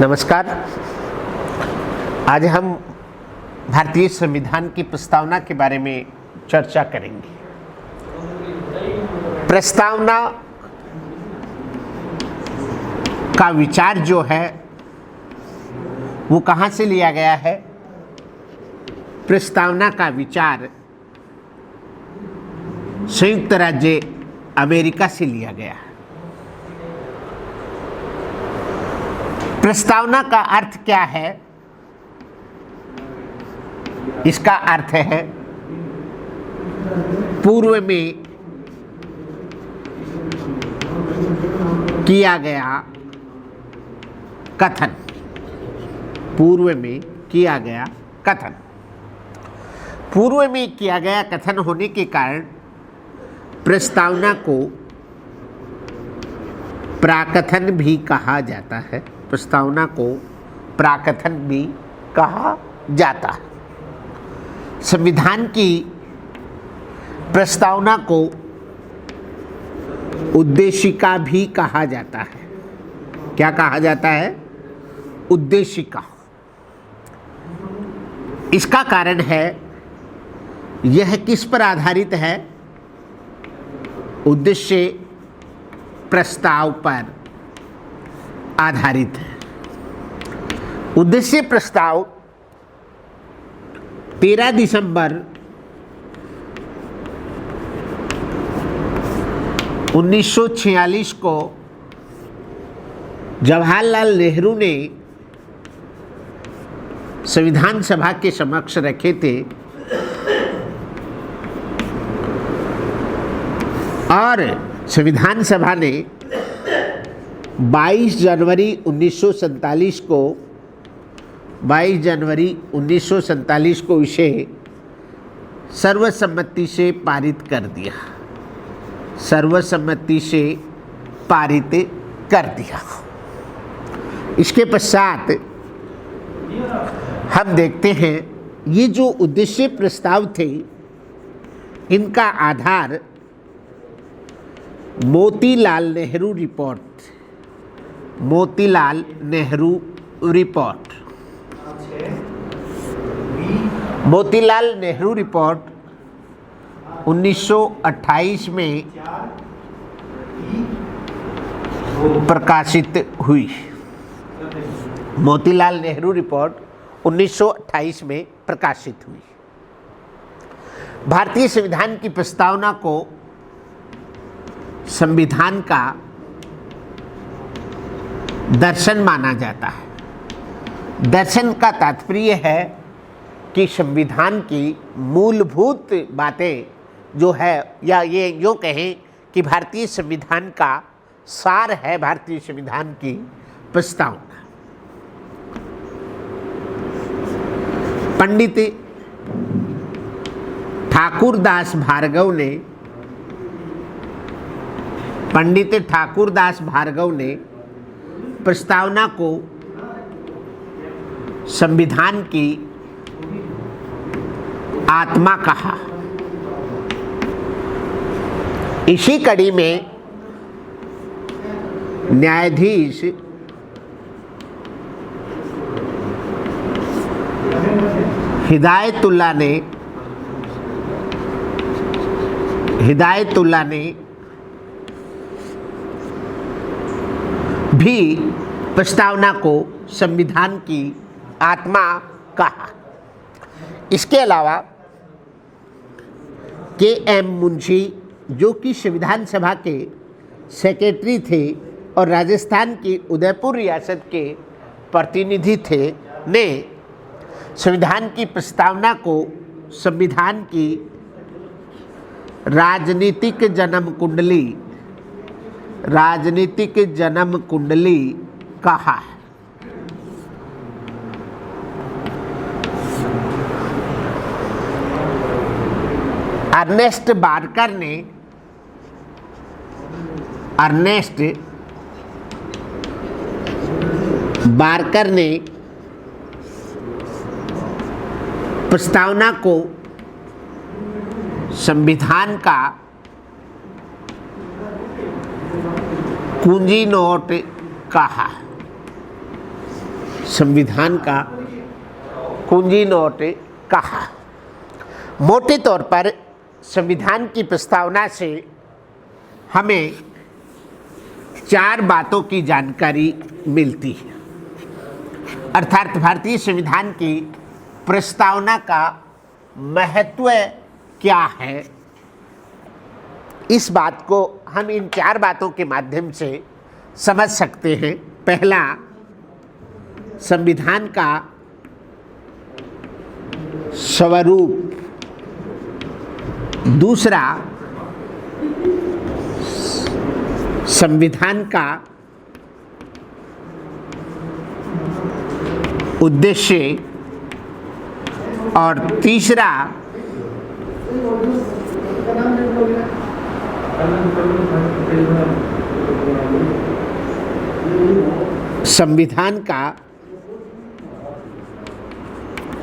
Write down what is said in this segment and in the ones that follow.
नमस्कार। आज हम भारतीय संविधान की प्रस्तावना के बारे में चर्चा करेंगे। प्रस्तावना का विचार जो है वो कहाँ से लिया गया है? प्रस्तावना का विचार संयुक्त राज्य अमेरिका से लिया गया है। प्रस्तावना का अर्थ क्या है? इसका अर्थ है पूर्व में किया गया कथन। पूर्व में किया गया कथन। पूर्व में किया गया कथन होने के कारण प्रस्तावना को प्राकथन भी कहा जाता है। प्रस्तावना को प्राकथन भी कहा जाता है। संविधान की प्रस्तावना को उद्देशिका भी कहा जाता है। क्या कहा जाता है? उद्देशिका। इसका कारण है, यह किस पर आधारित है? उद्देश्य प्रस्ताव पर आधारित है। उद्देश्य प्रस्ताव 13 दिसंबर 1946 को जवाहरलाल नेहरू ने संविधान सभा के समक्ष रखे थे और संविधान सभा ने 22 जनवरी 1947 को इसे सर्वसम्मति से पारित कर दिया। सर्वसम्मति से पारित कर दिया। इसके पश्चात हम देखते हैं, ये जो उद्देश्य प्रस्ताव थे, इनका आधार Motilal Nehru report. Motilal Nehru report. Motilal Nehru report 1928 में प्रकाशित हुई। मोतीलाल नेहरू रिपोर्ट 1928 में प्रकाशित हुई। भारतीय संविधान की प्रस्तावना को संविधान का दर्शन माना जाता है। दर्शन का तात्पर्य है कि संविधान की मूलभूत बातें जो है, या ये यूँ कहें कि भारतीय संविधान का सार है भारतीय संविधान की प्रस्तावना। पंडित ठाकुरदास भार्गव ने प्रस्तावना को संविधान की आत्मा कहा। इसी कड़ी में न्यायाधीश हिदायतुल्लाह ने भी प्रस्तावना को संविधान की आत्मा कहा। इसके अलावा के.एम. मुंशी, जो कि संविधान सभा के सेक्रेटरी थे और राजस्थान की उदयपुर रियासत के प्रतिनिधि थे, ने संविधान की प्रस्तावना को संविधान की राजनीतिक जन्म कुंडली कहा है। अर्नेस्ट बारकर ने प्रस्तावना को संविधान का कुंजी नोट कहा। संविधान का कुंजी नोट कहा। मोटे तौर पर संविधान की प्रस्तावना से हमें 4 बातों की जानकारी मिलती है, अर्थात भारतीय संविधान की प्रस्तावना का महत्व क्या है। इस बात को हम इन 4 बातों के माध्यम से समझ सकते हैं। पहला, संविधान का स्वरूप। दूसरा, संविधान का उद्देश्य। और तीसरा, संविधान का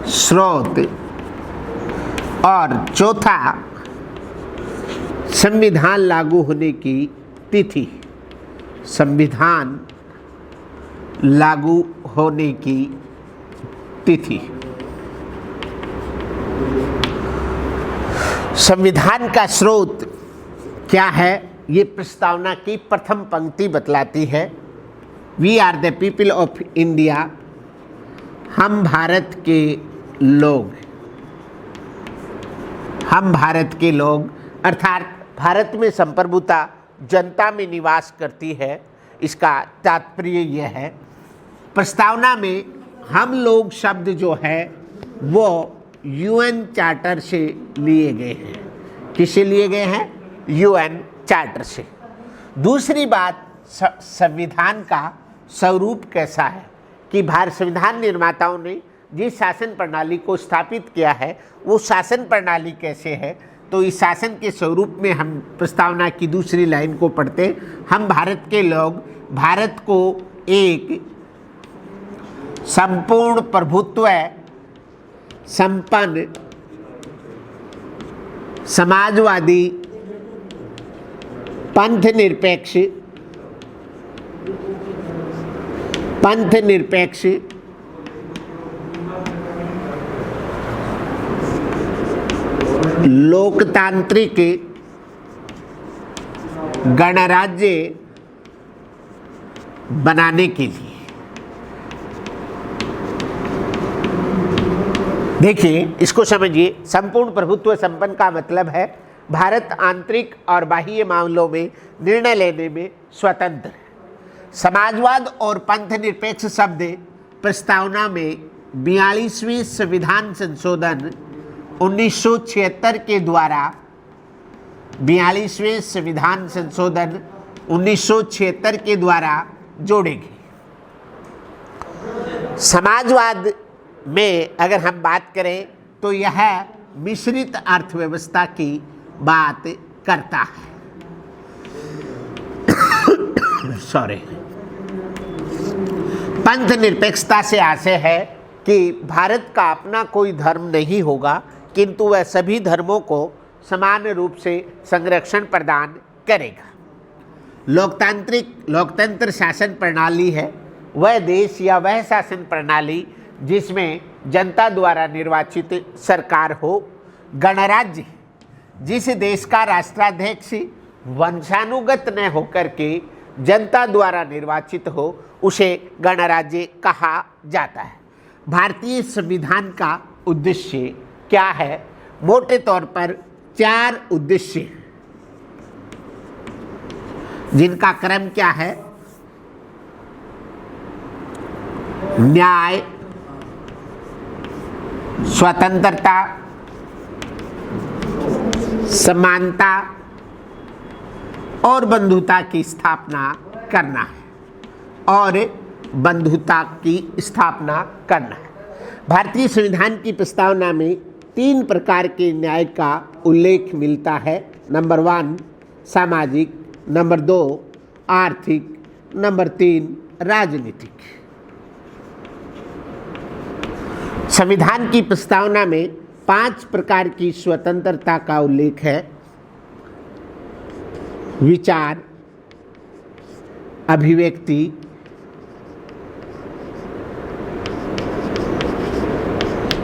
स्रोत। और चौथा, संविधान लागू होने की तिथि। संविधान लागू होने की तिथि। संविधान का स्रोत क्या है, ये प्रस्तावना की प्रथम पंक्ति बतलाती है। We are the people of India, हम भारत के लोग। हम भारत के लोग अर्थात भारत में संप्रभुता जनता में निवास करती है। इसका तात्पर्य यह है, प्रस्तावना में हम लोग शब्द जो है वो यूएन चार्टर से लिए गए हैं। किससे लिए गए हैं? यूएन चार्टर से। दूसरी बात, संविधान का स्वरूप कैसा है, कि भारत संविधान निर्माताओं ने जिस शासन प्रणाली को स्थापित किया है वो शासन प्रणाली कैसे है। तो इस शासन के स्वरूप में हम प्रस्तावना की दूसरी लाइन को पढ़ते, हम भारत के लोग भारत को एक संपूर्ण प्रभुत्व संपन्न समाजवादी पंथ निरपेक्ष लोकतांत्रिक गणराज्य बनाने के लिए। देखिए, इसको समझिए। संपूर्ण प्रभुत्व संपन्न का मतलब है भारत आंतरिक और बाह्य मामलों में निर्णय लेने में स्वतंत्र। समाजवाद और पंथ निरपेक्ष शब्द प्रस्तावना में 42वें संविधान संशोधन 1976 के द्वारा 42वें संविधान संशोधन 1976 के द्वारा जोड़े गए। समाजवाद में अगर हम बात करें तो यह मिश्रित अर्थव्यवस्था की बात करता है। सॉरी। पंथ निरपेक्षता से आशय है कि भारत का अपना कोई धर्म नहीं होगा, किंतु वह सभी धर्मों को समान रूप से संरक्षण प्रदान करेगा। लोकतंत्र शासन प्रणाली है वह देश या वह शासन प्रणाली जिसमें जनता द्वारा निर्वाचित सरकार हो। गणराज्य जिस देश का राष्ट्राध्यक्ष वंशानुगत न होकर के जनता द्वारा निर्वाचित हो उसे गणराज्य कहा जाता है। भारतीय संविधान का उद्देश्य क्या है? मोटे तौर पर 4 उद्देश्य, जिनका क्रम क्या है? न्याय, स्वतंत्रता, समानता और बंधुता की स्थापना करना है। भारतीय संविधान की प्रस्तावना में 3 प्रकार के न्याय का उल्लेख मिलता है। नंबर 1 सामाजिक, नंबर 2 आर्थिक, नंबर 3 राजनीतिक। संविधान की प्रस्तावना में 5 प्रकार की स्वतंत्रता का उल्लेख है। विचार, अभिव्यक्ति,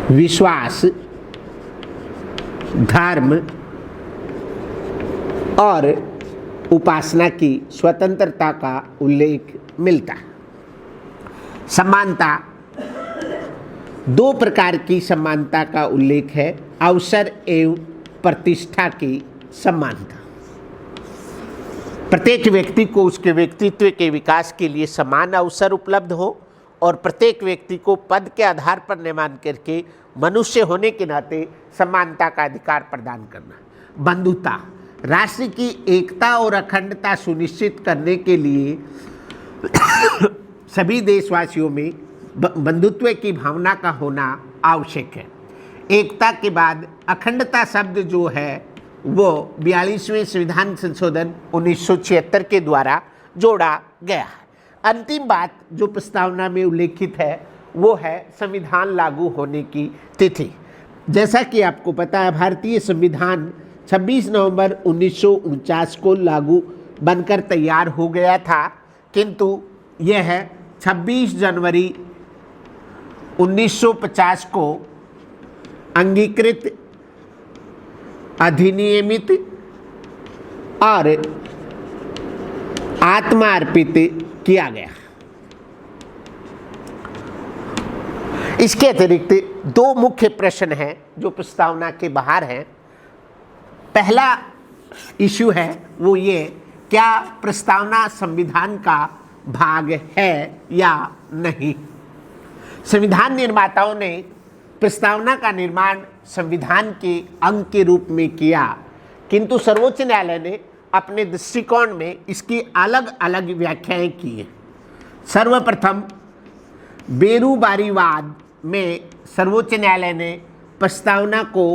विश्वास, धर्म और उपासना की स्वतंत्रता का उल्लेख मिलता है। समानता, दो प्रकार की समानता का उल्लेख है। अवसर एवं प्रतिष्ठा की समानता। प्रत्येक व्यक्ति को उसके व्यक्तित्व के विकास के लिए समान अवसर उपलब्ध हो और प्रत्येक व्यक्ति को पद के आधार पर न मान करके मनुष्य होने के नाते समानता का अधिकार प्रदान करना। बंधुता, राष्ट्र की एकता और अखंडता सुनिश्चित करने के लिए सभी देशवासियों में बंधुत्व की भावना का होना आवश्यक है। एकता के बाद अखंडता शब्द जो है वो 42वें संविधान संशोधन 1976 के द्वारा जोड़ा गया है। अंतिम बात जो प्रस्तावना में उल्लेखित है वो है संविधान लागू होने की तिथि। जैसा कि आपको पता है, भारतीय संविधान 26 नवंबर 1949 को लागू बनकर तैयार हो गया था, किंतु यह 26 जनवरी 1950 को अंगीकृत, अधिनियमित और आत्मार्पित किया गया। इसके अतिरिक्त दो मुख्य प्रश्न हैं जो प्रस्तावना के बाहर हैं। पहला इश्यू है वो ये, क्या प्रस्तावना संविधान का भाग है या नहीं। संविधान निर्माताओं ने प्रस्तावना का निर्माण संविधान के अंग के रूप में किया, किंतु सर्वोच्च न्यायालय ने अपने दृष्टिकोण में इसकी अलग अलग व्याख्याएं की हैं। सर्वप्रथम बेरुबारीवाद में सर्वोच्च न्यायालय ने प्रस्तावना को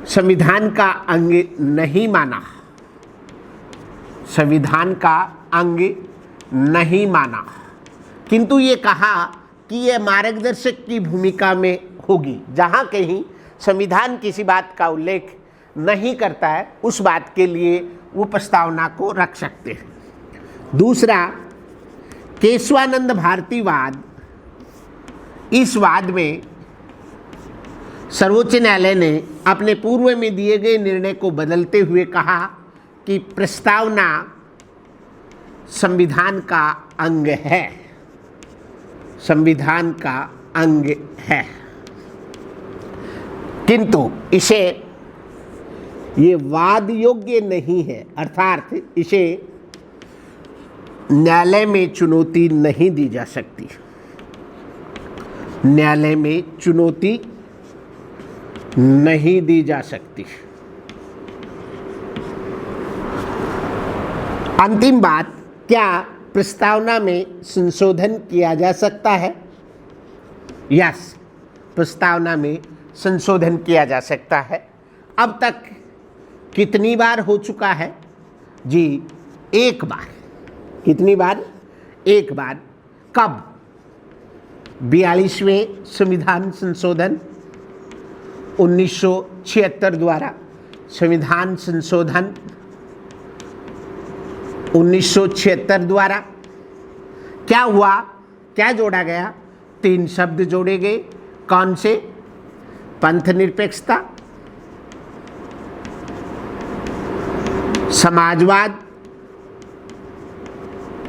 संविधान का अंग नहीं माना, संविधान का अंग नहीं माना, किंतु ये कहा कि यह मार्गदर्शक की भूमिका में होगी। जहाँ कहीं संविधान किसी बात का उल्लेख नहीं करता है उस बात के लिए वो प्रस्तावना को रख सकते हैं। दूसरा, केशवानंद भारतीवाद। इस वाद में सर्वोच्च न्यायालय ने अपने पूर्व में दिए गए निर्णय को बदलते हुए कहा कि प्रस्तावना संविधान का अंग है, संविधान का अंग है, किंतु इसे ये वाद योग्य नहीं है, अर्थात इसे न्यायालय में चुनौती नहीं दी जा सकती। न्यायालय में चुनौती नहीं दी जा सकती। अंतिम बात, क्या प्रस्तावना में संशोधन किया जा सकता है? यस, प्रस्तावना में संशोधन किया जा सकता है। अब तक कितनी बार हो चुका है जी? एक बार। कितनी बार? एक बार। कब? 42वें संविधान संशोधन 1976 द्वारा। संविधान संशोधन 1976 द्वारा क्या हुआ? क्या जोड़ा गया? 3 शब्द जोड़े गए। कौन से? पंथ निरपेक्षता, समाजवाद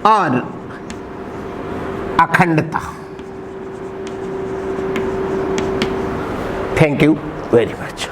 और अखंडता। Thank you very much.